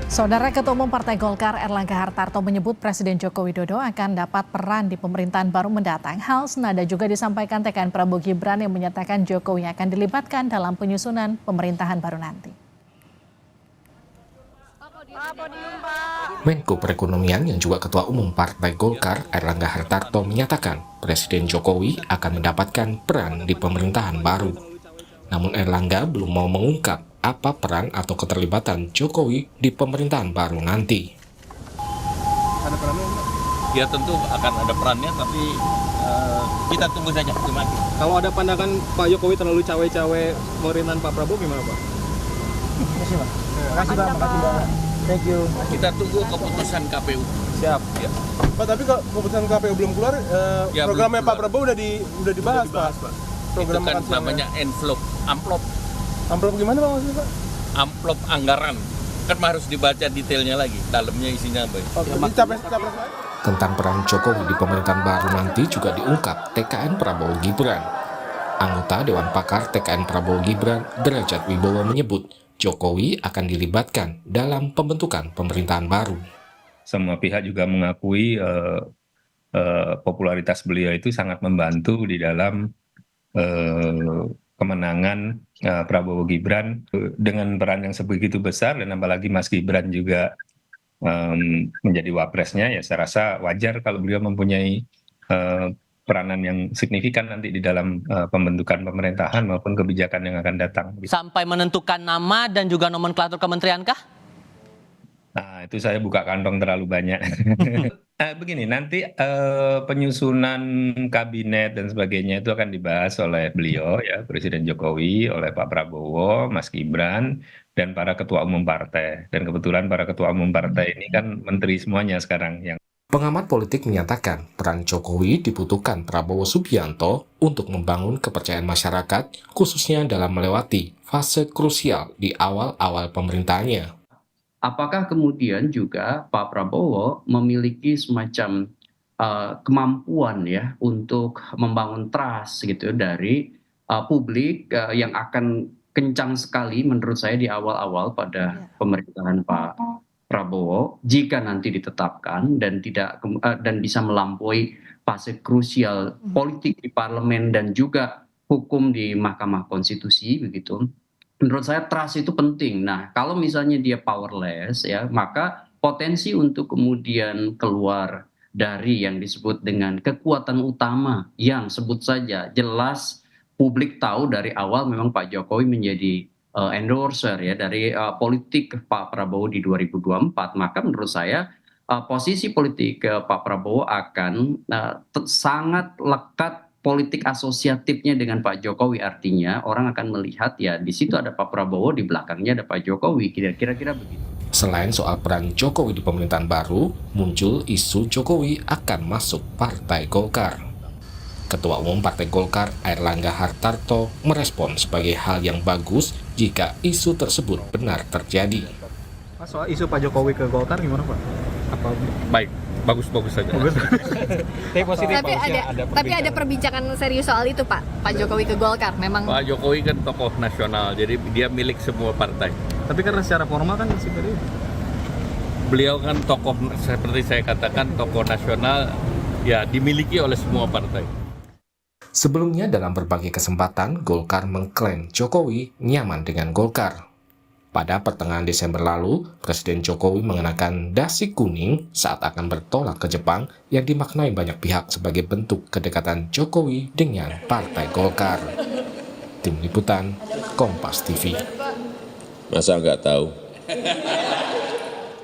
Saudara Ketua Umum Partai Golkar Erlangga Hartarto menyebut Presiden Joko Widodo akan dapat peran di pemerintahan baru mendatang. Hal senada juga disampaikan TKN Prabowo Gibran yang menyatakan Jokowi akan dilibatkan dalam penyusunan pemerintahan baru nanti. Menko Perekonomian yang juga Ketua Umum Partai Golkar Erlangga Hartarto menyatakan Presiden Jokowi akan mendapatkan peran di pemerintahan baru. Namun Erlangga belum mau mengungkap apa peran atau keterlibatan Jokowi di pemerintahan baru nanti. Ada perannya? Ya tentu akan ada perannya, tapi kita tunggu saja. Kalau ada pandangan Pak Jokowi terlalu cawe-cawe pemerintahan Pak Prabowo gimana Pak? Terima kasih Pak. Thank you. Kita tunggu keputusan KPU. Siap. Ya. Pak, tapi kalau keputusan KPU belum keluar, Ya, programnya belum Pak Prabowo udah dibahas Pak. Itu kan namanya amplop. Amplop gimana Pak maksudnya Pak? Amplop anggaran. Kan harus dibaca detailnya lagi, dalamnya isinya apa. Capres. Tentang peran Jokowi di pemerintahan baru nanti juga diungkap TKN Prabowo Gibran. Anggota Dewan Pakar TKN Prabowo Gibran, Derajat Wibowo menyebut Jokowi akan dilibatkan dalam pembentukan pemerintahan baru. Semua pihak juga mengakui popularitas beliau itu sangat membantu di dalam kemenangan Prabowo Gibran dengan peran yang sebegitu besar, dan apalagi Mas Gibran juga menjadi wapresnya, ya saya rasa wajar kalau beliau mempunyai peranan yang signifikan nanti di dalam pembentukan pemerintahan maupun kebijakan yang akan datang. Sampai menentukan nama dan juga nomenklatur kementerian kah? Nah, itu saya buka kantong terlalu banyak. Begini, nanti penyusunan kabinet dan sebagainya itu akan dibahas oleh beliau, ya, Presiden Jokowi, oleh Pak Prabowo, Mas Gibran, dan para ketua umum partai. Dan kebetulan para ketua umum partai ini kan menteri semuanya sekarang. Pengamat politik menyatakan peran Jokowi dibutuhkan Prabowo Subianto untuk membangun kepercayaan masyarakat, khususnya dalam melewati fase krusial di awal-awal pemerintahannya. Apakah kemudian juga Pak Prabowo memiliki semacam kemampuan ya untuk membangun trust gitu dari publik yang akan kencang sekali menurut saya di awal-awal pada pemerintahan Pak Prabowo jika nanti ditetapkan dan bisa melampaui fase krusial politik di parlemen dan juga hukum di Mahkamah Konstitusi begitu. Menurut saya trust itu penting. Nah, kalau misalnya dia powerless ya, maka potensi untuk kemudian keluar dari yang disebut dengan kekuatan utama yang sebut saja jelas publik tahu dari awal memang Pak Jokowi menjadi endorser ya dari politik Pak Prabowo di 2024, maka menurut saya posisi politik Pak Prabowo akan sangat lekat politik asosiatifnya dengan Pak Jokowi, artinya orang akan melihat ya di situ ada Pak Prabowo, di belakangnya ada Pak Jokowi, kira-kira begitu. Selain soal peran Jokowi di pemerintahan baru, muncul isu Jokowi akan masuk Partai Golkar. Ketua Umum Partai Golkar Erlangga Hartarto merespon sebagai hal yang bagus jika isu tersebut benar terjadi. Mas, soal isu Pak Jokowi ke Golkar gimana Pak? Apa Baik, bagus saja. Tapi ada perbincangan serius soal itu Pak Jokowi ke Golkar memang. Pak Jokowi kan tokoh nasional, jadi dia milik semua partai. Tapi karena secara formal kan seperti itu. Beliau kan tokoh, seperti saya katakan, tokoh nasional ya dimiliki oleh semua partai. Sebelumnya dalam berbagai kesempatan, Golkar mengklaim Jokowi nyaman dengan Golkar. Pada pertengahan Desember lalu, Presiden Jokowi mengenakan dasi kuning saat akan bertolak ke Jepang yang dimaknai banyak pihak sebagai bentuk kedekatan Jokowi dengan Partai Golkar. Tim Liputan, Kompas TV. Masa nggak tahu?